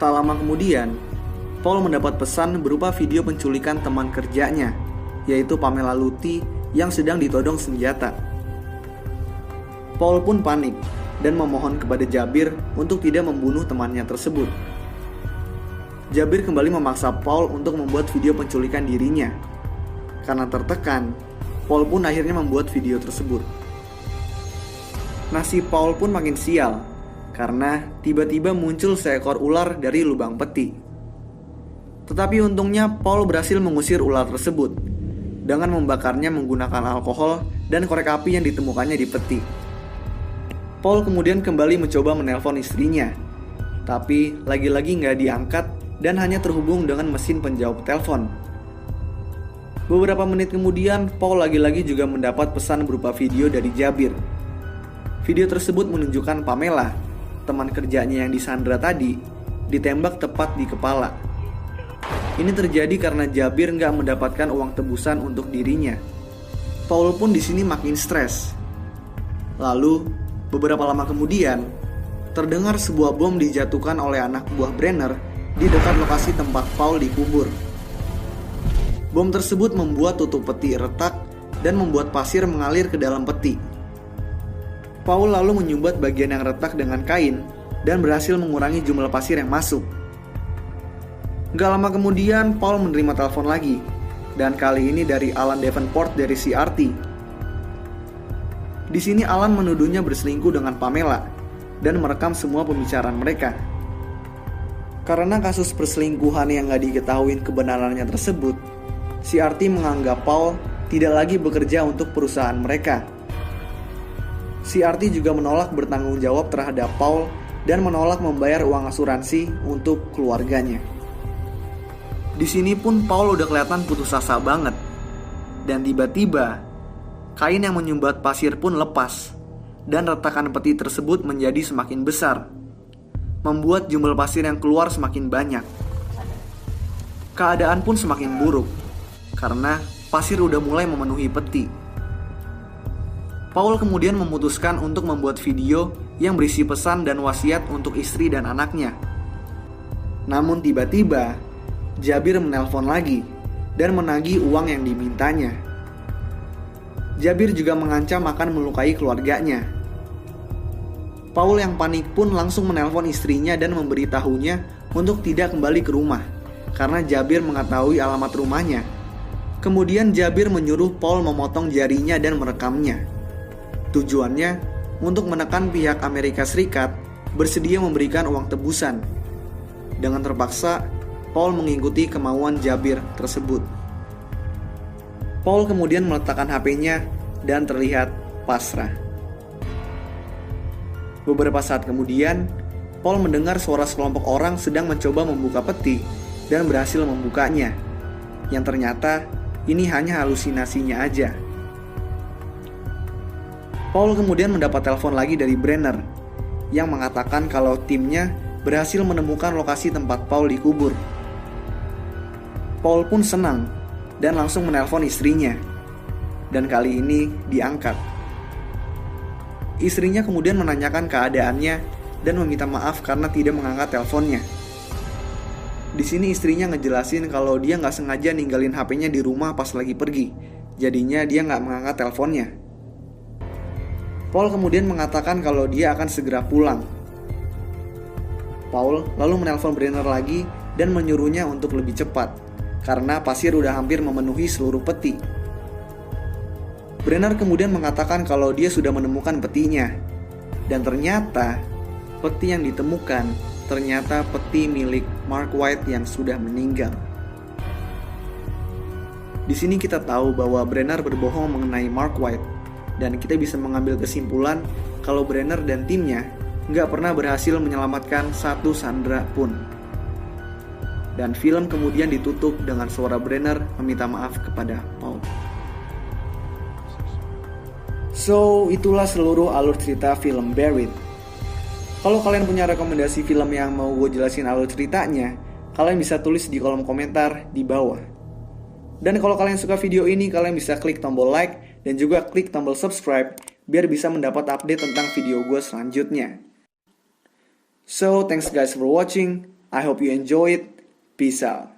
Tak lama kemudian, Paul mendapat pesan berupa video penculikan teman kerjanya, yaitu Pamela Luthi yang sedang ditodong senjata. Paul pun panik dan memohon kepada Jabir untuk tidak membunuh temannya tersebut. Jabir kembali memaksa Paul untuk membuat video penculikan dirinya. Karena tertekan, Paul pun akhirnya membuat video tersebut. Nasib Paul pun makin sial, karena tiba-tiba muncul seekor ular dari lubang peti. Tetapi untungnya Paul berhasil mengusir ular tersebut dengan membakarnya menggunakan alkohol dan korek api yang ditemukannya di peti. Paul kemudian kembali mencoba menelpon istrinya, tapi lagi-lagi nggak diangkat dan hanya terhubung dengan mesin penjawab telepon. Beberapa menit kemudian, Paul lagi-lagi juga mendapat pesan berupa video dari Jabir. Video tersebut menunjukkan Pamela, teman kerjanya yang disandra tadi, ditembak tepat di kepala. Ini terjadi karena Jabir nggak mendapatkan uang tebusan untuk dirinya. Paul pun di sini makin stres. Lalu, beberapa lama kemudian, terdengar sebuah bom dijatuhkan oleh anak buah Brenner di dekat lokasi tempat Paul dikubur. Bom tersebut membuat tutup peti retak dan membuat pasir mengalir ke dalam peti. Paul lalu menyumbat bagian yang retak dengan kain dan berhasil mengurangi jumlah pasir yang masuk. Gak lama kemudian, Paul menerima telepon lagi, dan kali ini dari Alan Davenport dari CRT. Di sini Alan menuduhnya berselingkuh dengan Pamela dan merekam semua pembicaraan mereka. Karena kasus perselingkuhan yang gak diketahui kebenarannya tersebut, CRT menganggap Paul tidak lagi bekerja untuk perusahaan mereka. CRT juga menolak bertanggung jawab terhadap Paul dan menolak membayar uang asuransi untuk keluarganya. Di sini pun Paul udah kelihatan putus asa banget. Dan tiba-tiba, kain yang menyumbat pasir pun lepas, dan retakan peti tersebut menjadi semakin besar, membuat jumlah pasir yang keluar semakin banyak. Keadaan pun semakin buruk, karena pasir udah mulai memenuhi peti. Paul kemudian memutuskan untuk membuat video yang berisi pesan dan wasiat untuk istri dan anaknya. Namun tiba-tiba, Jabir menelpon lagi dan menagih uang yang dimintanya. Jabir juga mengancam akan melukai keluarganya. Paul yang panik pun langsung menelpon istrinya dan memberitahunya untuk tidak kembali ke rumah, karena Jabir mengetahui alamat rumahnya. Kemudian Jabir menyuruh Paul memotong jarinya dan merekamnya. Tujuannya untuk menekan pihak Amerika Serikat bersedia memberikan uang tebusan. Dengan terpaksa, Paul mengikuti kemauan Jabir tersebut. Paul kemudian meletakkan HP-nya dan terlihat pasrah. Beberapa saat kemudian, Paul mendengar suara sekelompok orang sedang mencoba membuka peti dan berhasil membukanya. Yang ternyata ini hanya halusinasinya aja. Paul kemudian mendapat telepon lagi dari Brenner yang mengatakan kalau timnya berhasil menemukan lokasi tempat Paul dikubur. Paul pun senang dan langsung menelpon istrinya, dan kali ini diangkat. Istrinya kemudian menanyakan keadaannya dan meminta maaf karena tidak mengangkat teleponnya. Di sini istrinya ngejelasin kalau dia nggak sengaja ninggalin HP-nya di rumah pas lagi pergi, jadinya dia nggak mengangkat teleponnya. Paul kemudian mengatakan kalau dia akan segera pulang. Paul lalu menelpon Brenner lagi dan menyuruhnya untuk lebih cepat, karena pasir udah hampir memenuhi seluruh peti. Brenner kemudian mengatakan kalau dia sudah menemukan petinya, dan ternyata peti yang ditemukan ternyata peti milik Mark White yang sudah meninggal. Di sini kita tahu bahwa Brenner berbohong mengenai Mark White, dan kita bisa mengambil kesimpulan kalau Brenner dan timnya nggak pernah berhasil menyelamatkan satu sandera pun. Dan film kemudian ditutup dengan suara Brenner meminta maaf kepada Paul. So, itulah seluruh alur cerita film Buried. Kalau kalian punya rekomendasi film yang mau gue jelasin alur ceritanya, kalian bisa tulis di kolom komentar di bawah. Dan kalau kalian suka video ini, kalian bisa klik tombol like dan juga klik tombol subscribe biar bisa mendapat update tentang video gue selanjutnya. So, thanks guys for watching. I hope you enjoy it. Peace out.